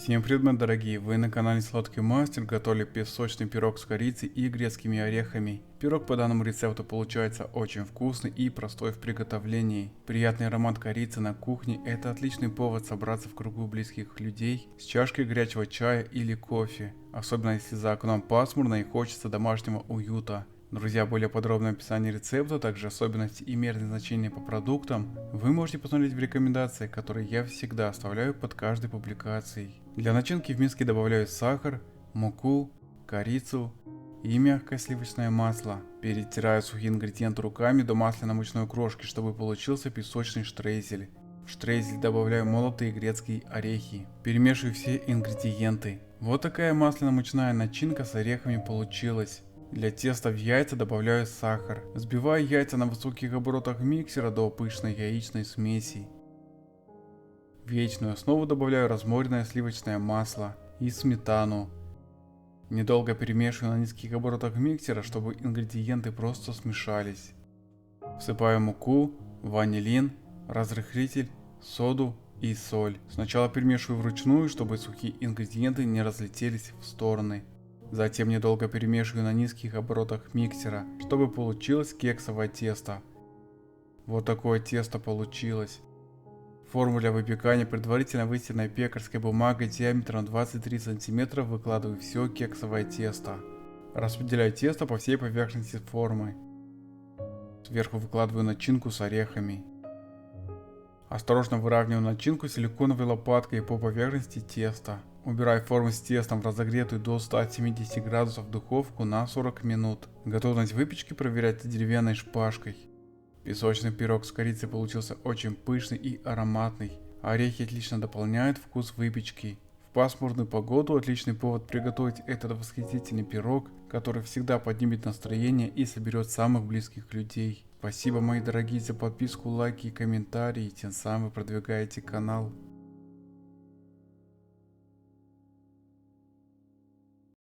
Всем привет, мои дорогие! Вы на канале Сладкий Мастер. Готовили песочный пирог с корицей и грецкими орехами. Пирог по данному рецепту получается очень вкусный и простой в приготовлении. Приятный аромат корицы на кухне – это отличный повод собраться в кругу близких людей с чашкой горячего чая или кофе. Особенно если за окном пасмурно и хочется домашнего уюта. Друзья, более подробное описание рецепта, также особенности и мерные значения по продуктам вы можете посмотреть в рекомендациях, которые я всегда оставляю под каждой публикацией. Для начинки в миске добавляю сахар, муку, корицу и мягкое сливочное масло. Перетираю сухие ингредиенты руками до масляно-мучной крошки, чтобы получился песочный штрезель. В штрезель добавляю молотые грецкие орехи. Перемешиваю все ингредиенты. Вот такая масляно-мучная начинка с орехами получилась. Для теста в яйца добавляю сахар. Взбиваю яйца на высоких оборотах миксера до пышной яичной смеси. В яичную основу добавляю разморенное сливочное масло и сметану. Недолго перемешиваю на низких оборотах миксера, чтобы ингредиенты просто смешались. Всыпаю муку, ванилин, разрыхлитель, соду и соль. Сначала перемешиваю вручную, чтобы сухие ингредиенты не разлетелись в стороны. Затем недолго перемешиваю на низких оборотах миксера, чтобы получилось кексовое тесто. Вот такое тесто получилось. Форму для выпекания предварительно выстеленной пекарской бумагой диаметром 23 см выкладываю все кексовое тесто. Распределяю тесто по всей поверхности формы. Сверху выкладываю начинку с орехами. Осторожно выравниваю начинку силиконовой лопаткой по поверхности теста. Убираю форму с тестом в разогретую до 170 градусов духовку на 40 минут. Готовность выпечки проверяйте деревянной шпажкой. Песочный пирог с корицей получился очень пышный и ароматный. Орехи отлично дополняют вкус выпечки. В пасмурную погоду отличный повод приготовить этот восхитительный пирог, который всегда поднимет настроение и соберет самых близких людей. Спасибо, мои дорогие, за подписку, лайки и комментарии, тем самым вы продвигаете канал.